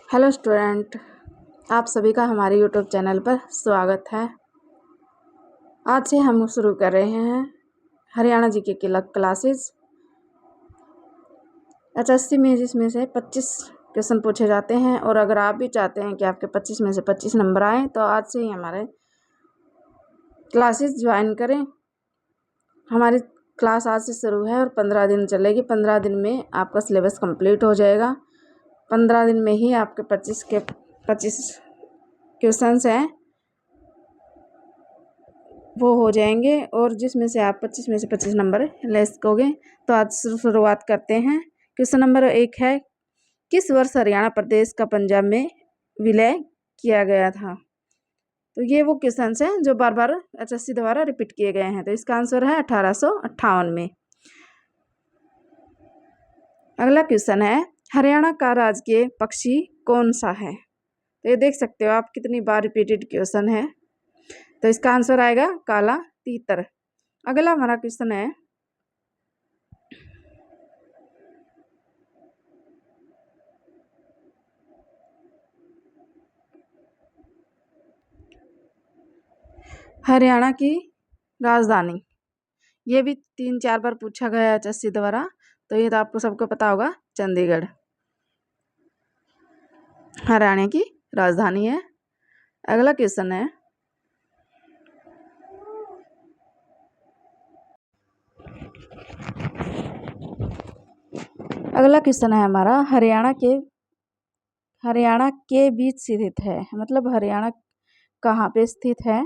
Hello student, आप सभी का हमारे यूट्यूब चैनल पर स्वागत है। आज से हम शुरू कर रहे हैं हरियाणा जीके की क्लासेस। एचएससी में जिसमें से 25 क्वेश्चन पूछे जाते हैं, और अगर आप भी चाहते हैं कि आपके 25 में से 25 नंबर आए तो आज से ही हमारे क्लासेस ज्वाइन करें। हमारी क्लास आज से शुरू है और 15 दिन चलेगी। 15 दिन में आपका सिलेबस कंप्लीट हो जाएगा। 15 दिन में ही आपके 25 क्वेश्चंस हैं वो हो जाएंगे, और जिसमें से आप 25 में से 25 नंबर ले सकोगे। तो आज शुरुआत करते हैं। क्वेश्चन नंबर 1 है, किस वर्ष हरियाणा प्रदेश का पंजाब में विलय किया गया था? तो ये वो क्वेश्चन हैं जो बार बार एचएससी द्वारा रिपीट किए गए हैं। तो इसका आंसर है 1858 में। अगला क्वेश्चन है, हरियाणा का राजकीय पक्षी कौन सा है? तो ये देख सकते हो आप कितनी बार रिपीटेड क्वेश्चन है। तो इसका आंसर आएगा काला तीतर। अगला हमारा क्वेश्चन है, हरियाणा की राजधानी। ये भी 3-4 बार पूछा गया है एचएससी द्वारा, तो ये तो आपको सबको पता होगा, चंडीगढ़ हरियाणा की राजधानी है। अगला क्वेश्चन है, हमारा, हरियाणा के बीच स्थित है, मतलब हरियाणा कहाँ पे स्थित है?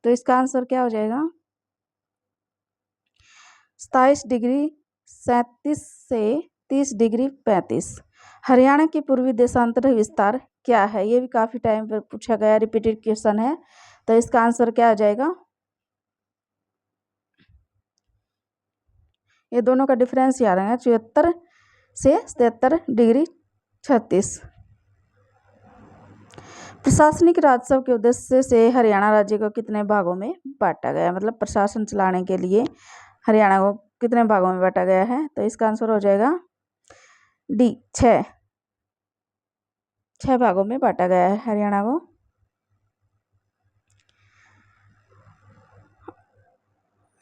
तो इसका आंसर क्या हो जाएगा? 27 डिग्री 37 से 30 डिग्री 35। हरियाणा की पूर्वी देशांतर विस्तार क्या है? ये भी काफी टाइम पर पूछा गया, रिपीटेड क्वेश्चन है। तो इसका आंसर क्या आ जाएगा? ये दोनों का डिफरेंस याद है, 74 से 77 डिग्री 36। प्रशासनिक राजस्व के उद्देश्य से हरियाणा राज्य को कितने भागों में बांटा गया? मतलब प्रशासन चलाने के लिए हरियाणा को कितने भागों में बांटा गया है? तो इसका आंसर हो जाएगा डी, 6 भागों में बांटा गया है हरियाणा को।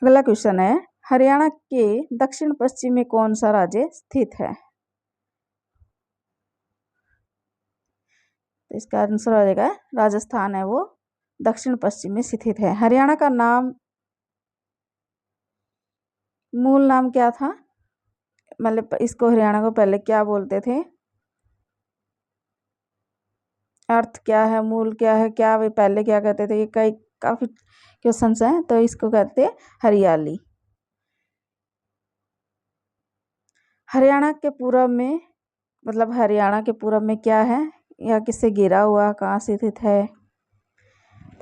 अगला क्वेश्चन है, हरियाणा के दक्षिण पश्चिम में कौन सा राज्य स्थित है? तो इसका आंसर हो जाएगा राजस्थान है, वो दक्षिण पश्चिम में स्थित है। हरियाणा का नाम, मूल नाम क्या था? मतलब इसको हरियाणा को पहले क्या बोलते थे? अर्थ क्या है, मूल क्या है, क्या वे पहले क्या कहते थे? ये काफी क्वेश्चंस हैं। तो इसको कहते हैं हरियाली। हरियाणा के पूर्व में, मतलब हरियाणा के पूर्व में क्या है या किससे घिरा हुआ, कहाँ स्थित है?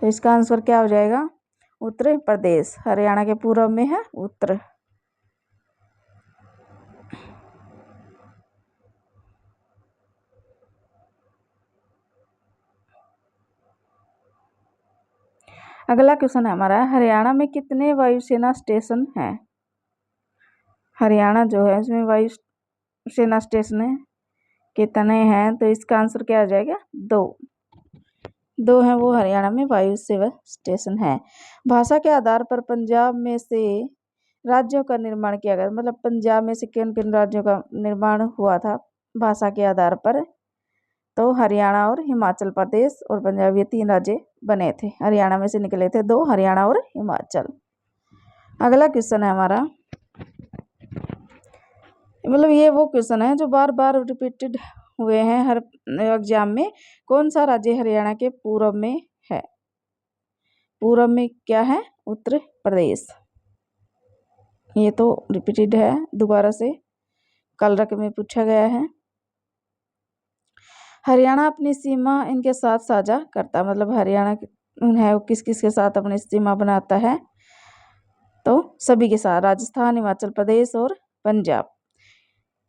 तो इसका आंसर क्या हो जाएगा? उत्तर प्रदेश हरियाणा के पूर्व में है, उत्तर। अगला क्वेश्चन है हमारा, हरियाणा में कितने वायुसेना स्टेशन हैं? हरियाणा जो है उसमें वायुसेना स्टेशन है कितने हैं? तो इसका आंसर क्या आ जाएगा? 2 हैं वो हरियाणा में वायु सेवा स्टेशन है। भाषा के आधार पर पंजाब में से राज्यों का निर्माण किया गया, मतलब पंजाब में से किन किन राज्यों का निर्माण हुआ था भाषा के आधार पर? तो हरियाणा और हिमाचल प्रदेश और पंजाब, ये 3 राज्य बने थे। हरियाणा में से निकले थे 2, हरियाणा और हिमाचल। अगला क्वेश्चन है हमारा, मतलब ये वो क्वेश्चन है जो बार बार रिपीटेड हुए हैं हर एग्जाम में। कौन सा राज्य हरियाणा के पूर्व में है? पूर्व में क्या है? उत्तर प्रदेश। ये तो रिपीटेड है, दोबारा से कलरक में पूछा गया है। हरियाणा अपनी सीमा इनके साथ साझा करता, मतलब हरियाणा है वो किस किस के साथ अपनी सीमा बनाता है? तो सभी के साथ, राजस्थान, हिमाचल प्रदेश और पंजाब।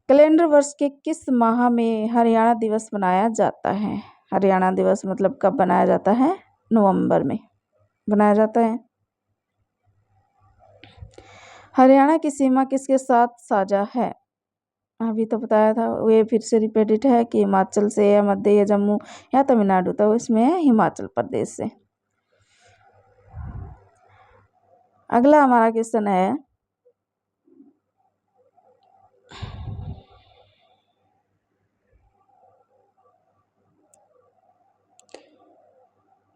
कैलेंडर वर्ष के किस माह में हरियाणा दिवस मनाया जाता है? हरियाणा दिवस मतलब कब बनाया जाता है? नवंबर में बनाया जाता है। हरियाणा की सीमा किसके साथ साझा है? अभी तो बताया था, ये फिर से रिपीटेड है कि हिमाचल से या मध्य या जम्मू या तमिलनाडु, तो इसमें है हिमाचल प्रदेश से। अगला हमारा क्वेश्चन है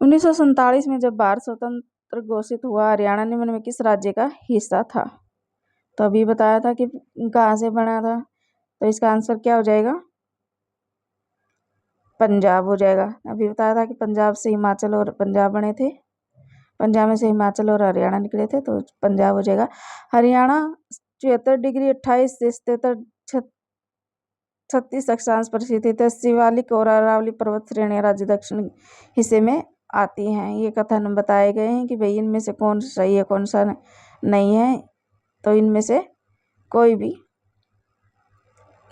1947 में जब भारत स्वतंत्र घोषित हुआ, हरियाणा निम्न में किस राज्य का हिस्सा था? तो अभी बताया था कि कहाँ से बना था, तो इसका आंसर क्या हो जाएगा? पंजाब हो जाएगा। अभी बताया था कि पंजाब से हिमाचल और पंजाब बने थे, पंजाब में से हिमाचल और हरियाणा निकले थे, तो पंजाब हो जाएगा। हरियाणा 74 डिग्री 28 से 36 अक्षांश पर स्थित है। शिवालिक और अरावली पर्वत श्रेणियां राज्य दक्षिण हिस्से में आती हैं। ये कथन बताए गए हैं कि भाई इनमें से कौन सही है कौन सा नहीं है, तो इनमें से कोई भी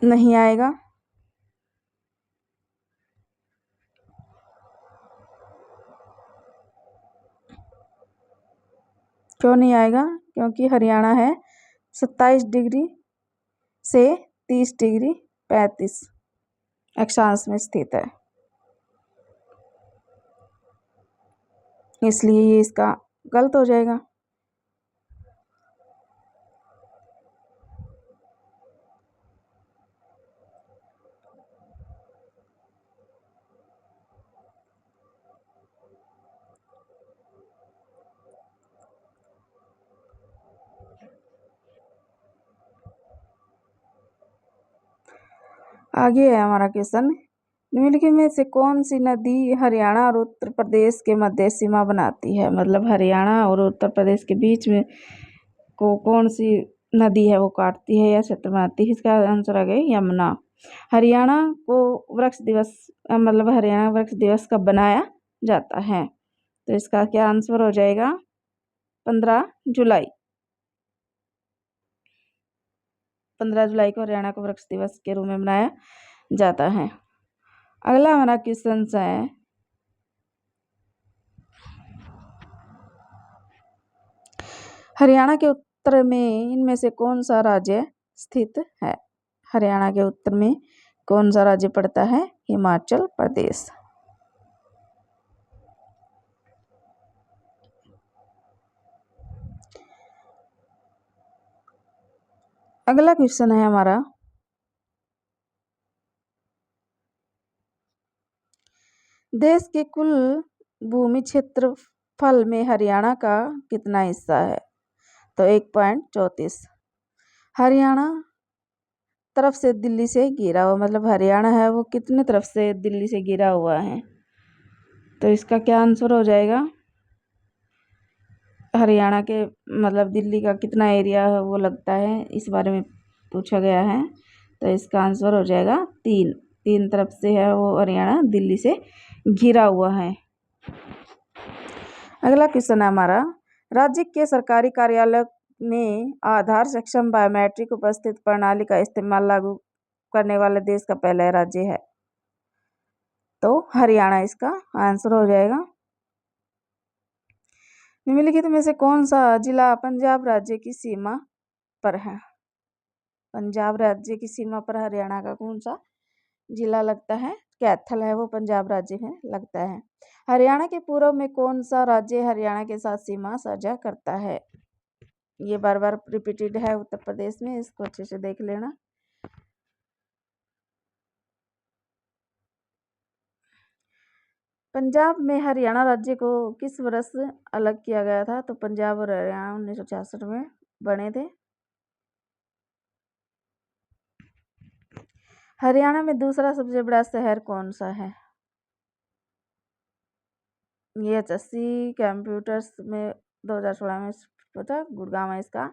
नहीं आएगा। क्यों नहीं आएगा? क्योंकि हरियाणा है 27 डिग्री से 30 डिग्री 35 अक्षांश में स्थित है, इसलिए ये इसका गलत हो जाएगा। आगे है हमारा क्वेश्चन, निम्नलिखित में से कौन सी नदी हरियाणा और उत्तर प्रदेश के मध्य सीमा बनाती है? मतलब हरियाणा और उत्तर प्रदेश के बीच में को कौन सी नदी है वो काटती है या क्षेत्र बनाती है? इसका आंसर आ गया यमुना। हरियाणा को वृक्ष दिवस मतलब हरियाणा वृक्ष दिवस कब बनाया जाता है? तो इसका क्या आंसर हो जाएगा? 15 जुलाई। 15 जुलाई को हरियाणा को वृक्ष दिवस के रूप में मनाया जाता है। अगला हमारा क्वेश्चन है हरियाणा के उत्तर में इनमें से कौन सा राज्य स्थित है? हरियाणा के उत्तर में कौन सा राज्य पड़ता है? हिमाचल प्रदेश। अगला क्वेश्चन है हमारा, देश के कुल भूमि क्षेत्रफल में हरियाणा का कितना हिस्सा है? तो 1.34। हरियाणा तरफ से दिल्ली से घिरा हुआ, मतलब हरियाणा है वो कितने तरफ से दिल्ली से घिरा हुआ है? तो इसका क्या आंसर हो जाएगा? हरियाणा के मतलब दिल्ली का कितना एरिया है वो लगता है, इस बारे में पूछा गया है। तो इसका आंसर हो जाएगा 3 तरफ से है वो हरियाणा दिल्ली से घिरा हुआ है। अगला क्वेश्चन है हमारा, राज्य के सरकारी कार्यालय में आधार सक्षम बायोमेट्रिक उपस्थित प्रणाली का इस्तेमाल लागू करने वाले देश का पहला राज्य है? तो हरियाणा इसका आंसर हो जाएगा। निम्नलिखित में से कौन सा जिला पंजाब राज्य की सीमा पर है? पंजाब राज्य की सीमा पर हरियाणा का कौन सा जिला लगता है? कैथल है वो पंजाब राज्य में लगता है। हरियाणा के पूर्व में कौन सा राज्य हरियाणा के साथ सीमा साझा करता है? ये बार बार रिपीटेड है, उत्तर प्रदेश में, इसको अच्छे से देख लेना। पंजाब में हरियाणा राज्य को किस वर्ष अलग किया गया था? तो पंजाब और हरियाणा 1966 में बने थे। हरियाणा में दूसरा सबसे बड़ा शहर कौन सा है? ये HSC कंप्यूटर्स में 2016 में पूछा, गुड़गांव है इसका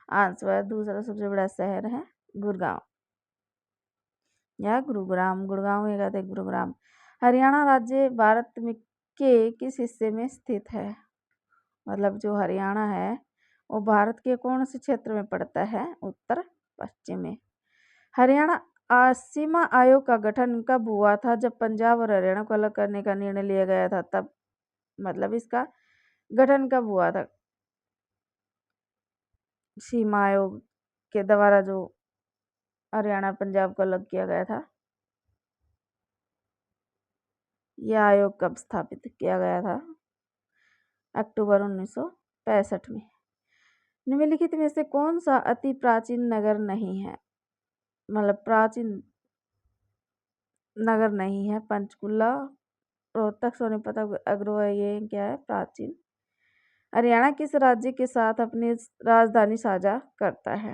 आंसर। दूसरा सबसे बड़ा शहर है गुड़गांव या गुरुग्राम, गुड़गांव या कहते गुरुग्राम। हरियाणा राज्य भारत में के किस हिस्से में स्थित है? मतलब जो हरियाणा है वो भारत के कौन से क्षेत्र में पड़ता है? उत्तर पश्चिम में। हरियाणा सीमा आयोग का गठन कब हुआ था? जब पंजाब और हरियाणा को अलग करने का निर्णय लिया गया था तब, मतलब इसका गठन कब हुआ था? सीमा आयोग के द्वारा जो हरियाणा पंजाब को अलग किया गया था? यह आयोग कब स्थापित किया गया था? अक्टूबर 1965 में। निम्नलिखित में से कौन सा अति प्राचीन नगर नहीं है? मतलब प्राचीन नगर नहीं है। पंचकुला, रोहतक, सोनीपत, अग्रवा, ये क्या है प्राचीन? हरियाणा किस राज्य के साथ अपनी राजधानी साझा करता है?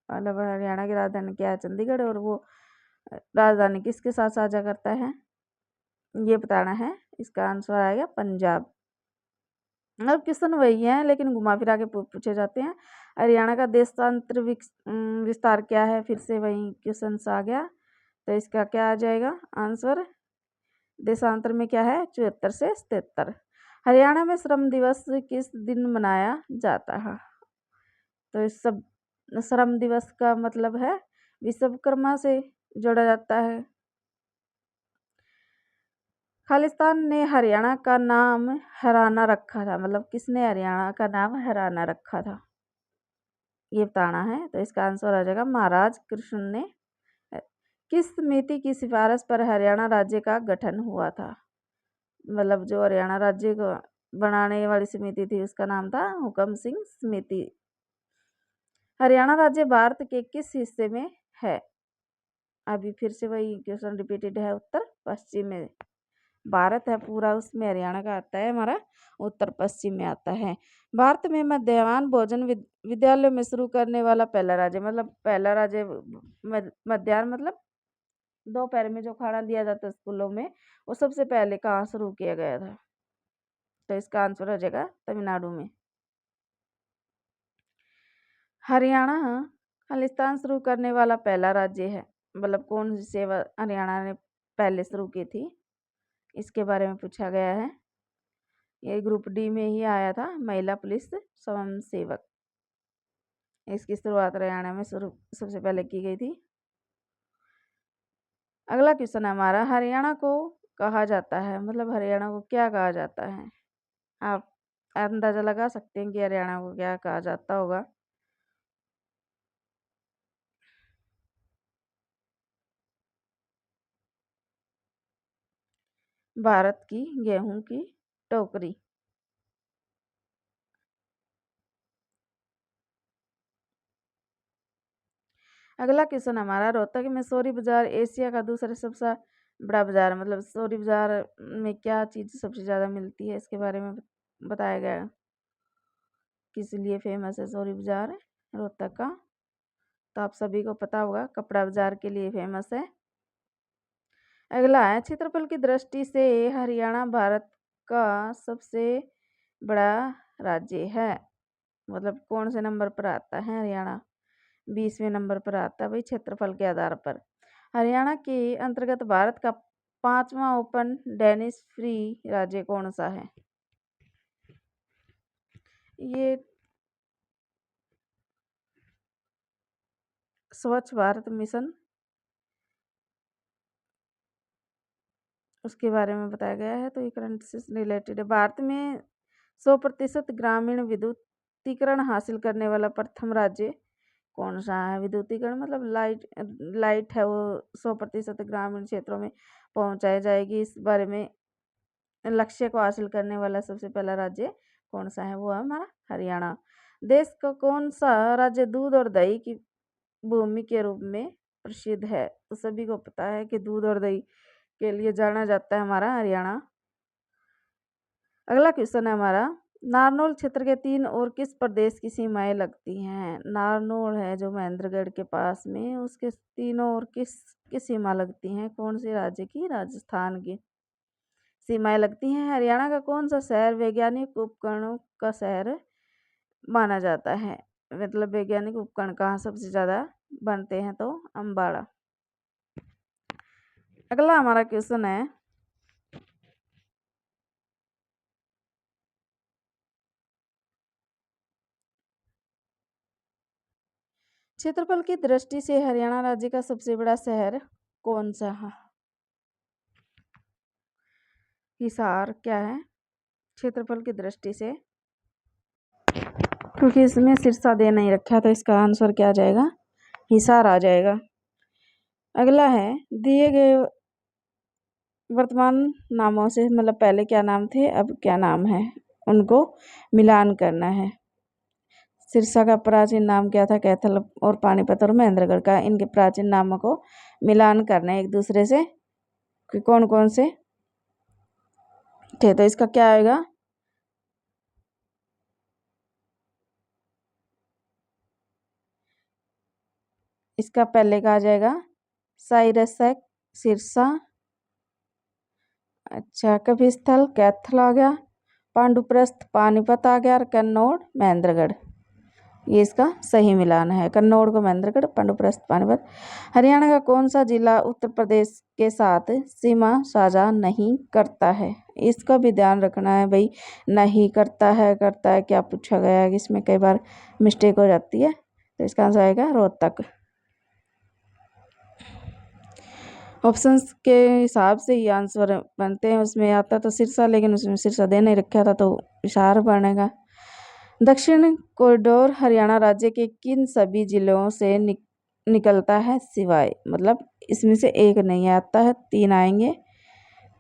मतलब हरियाणा की राजधानी क्या है? चंडीगढ़। और वो राजधानी किसके साथ साझा करता है, ये बताना है। इसका आंसर आएगा पंजाब। अब क्वेश्चन वही है लेकिन घुमा फिरा के पूछे जाते हैं। हरियाणा का देशांतर विस्तार क्या है? फिर से वही क्वेश्चन आ गया। तो इसका क्या आ जाएगा आंसर? देशांतर में क्या है? 74 से 77। हरियाणा में श्रम दिवस किस दिन मनाया जाता है? तो इस सब श्रम दिवस का मतलब है विश्वकर्मा से जोड़ा जाता है। खालिस्तान ने हरियाणा का नाम हराना रखा था। मतलब किसने हरियाणा का नाम हराना रखा था, ये बताना है। तो इसका आंसर आ जाएगा महाराज कृष्ण ने। किस समिति की सिफारिश पर हरियाणा राज्य का गठन हुआ था? मतलब जो हरियाणा राज्य को बनाने वाली समिति थी उसका नाम था हुकम सिंह समिति। हरियाणा राज्य भारत के किस हिस्से में है? अभी फिर से वही क्वेश्चन रिपीटेड है। उत्तर पश्चिम में भारत है पूरा, उसमें हरियाणा का आता है हमारा उत्तर पश्चिम में आता है। भारत में मध्याह्न भोजन विद्यालयों में शुरू करने वाला पहला राज्य, मतलब पहला राज्य मध्याह्न मतलब दोपहर में जो खाना दिया जाता है स्कूलों में, वो सबसे पहले कहाँ शुरू किया गया था? तो इसका आंसर हो जाएगा तमिलनाडु में। हरियाणा खालिस्तान शुरू करने वाला पहला राज्य है। मतलब कौन सी सेवा हरियाणा ने पहले शुरू की थी, इसके बारे में पूछा गया है। ये ग्रुप डी में ही आया था, महिला पुलिस स्वयं सेवक। इसकी शुरुआत हरियाणा में सबसे पहले की गई थी। अगला क्वेश्चन है हमारा, हरियाणा को कहा जाता है, मतलब हरियाणा को क्या कहा जाता है? आप अंदाजा लगा सकते हैं कि हरियाणा को क्या कहा जाता होगा। भारत की गेहूं की टोकरी। अगला क्वेश्चन हमारा, रोहतक में सोरी बाजार एशिया का दूसरा सबसे बड़ा बाजार है। मतलब सोरी बाजार में क्या चीज़ सबसे ज़्यादा मिलती है, इसके बारे में बताया गया है। किस लिए फेमस है सोरी बाजार रोहतक का? तो आप सभी को पता होगा, कपड़ा बाजार के लिए फेमस है। अगला है, क्षेत्रफल की दृष्टि से हरियाणा भारत का सबसे बड़ा राज्य है। मतलब कौन से नंबर पर आता है हरियाणा? 20वें नंबर पर आता है भाई क्षेत्रफल के आधार पर। हरियाणा के अंतर्गत भारत का 5वां ओपन डेनिस फ्री राज्य कौन सा है? ये स्वच्छ भारत मिशन, उसके बारे में बताया गया है। तो ये करंट से रिलेटेड है। भारत में 100% ग्रामीण विद्युतीकरण हासिल करने वाला प्रथम राज्य कौन सा है? विद्युतीकरण मतलब लाइट है वो 100% ग्रामीण क्षेत्रों में पहुंचाई जाएगी, इस बारे में लक्ष्य को हासिल करने वाला सबसे पहला राज्य कौन सा है? वो है हमारा हरियाणा। देश का कौन सा राज्य दूध और दही की भूमि के रूप में प्रसिद्ध है? तो सभी को पता है कि दूध और दही के लिए जाना जाता है हमारा हरियाणा। अगला क्वेश्चन है हमारा, नारनौल क्षेत्र के 3 और किस प्रदेश की सीमाएं लगती हैं? नारनौल है जो महेंद्रगढ़ के पास में, उसके तीनों और किस सीमा लगती हैं? कौन से राज्य की? राजस्थान की सीमाएं लगती हैं। हरियाणा का कौन सा शहर वैज्ञानिक उपकरणों का शहर माना जाता है? मतलब वैज्ञानिक उपकरण कहाँ सबसे ज़्यादा बनते हैं? तो अम्बाड़ा। अगला हमारा क्वेश्चन है, क्षेत्रफल की दृष्टि से हरियाणा राज्य का सबसे बड़ा शहर कौन सा है? हिसार क्या है क्षेत्रफल की दृष्टि से? क्योंकि इसमें सिरसा दे नहीं रखा तो इसका आंसर क्या आ जाएगा? हिसार आ जाएगा। अगला है दिए गए वर्तमान नामों से, मतलब पहले क्या नाम थे अब क्या नाम है, उनको मिलान करना है। सिरसा का प्राचीन नाम क्या था, कैथल और पानीपत और महेंद्रगढ़ का, इनके प्राचीन नामों को मिलान करना है एक दूसरे से कि कौन कौन से थे। तो इसका क्या आएगा, इसका पहले का आ जाएगा साइरसक सिरसा, अच्छा कपिस्थल कैथल आ गया, पांडुप्रस्थ पानीपत आ गया और कन्नौज महेंद्रगढ़। ये इसका सही मिलान है, कन्नौज को महेंद्रगढ़, पांडुप्रस्थ पानीपत। हरियाणा का कौन सा जिला उत्तर प्रदेश के साथ सीमा साझा नहीं करता है, इसका भी ध्यान रखना है भाई, नहीं करता है क्या पूछा गया है, इसमें कई बार मिस्टेक हो जाती है। तो इसका आंसर आएगा रोहतक। ऑप्शंस के हिसाब से ही आंसर बनते हैं, उसमें आता तो सिरसा, लेकिन उसमें सिरसा दे नहीं रखा था तो इशार बनेगा। दक्षिण कॉरिडोर हरियाणा राज्य के किन सभी जिलों से निकलता है सिवाय, मतलब इसमें से एक नहीं आता है, तीन आएंगे।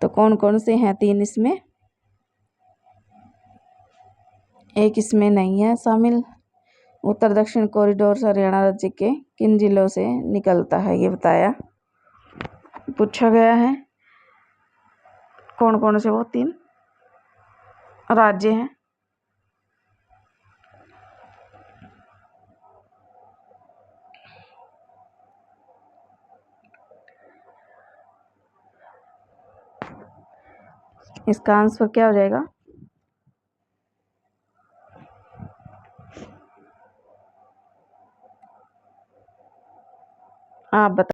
तो कौन कौन से हैं तीन इसमें, एक इसमें नहीं है शामिल। उत्तर दक्षिण कॉरिडोर हरियाणा राज्य के किन जिलों से निकलता है ये बताया, पूछा गया है। कौन कौन से वो तीन राज्य हैं, इसका आंसर क्या हो जाएगा, आप बता।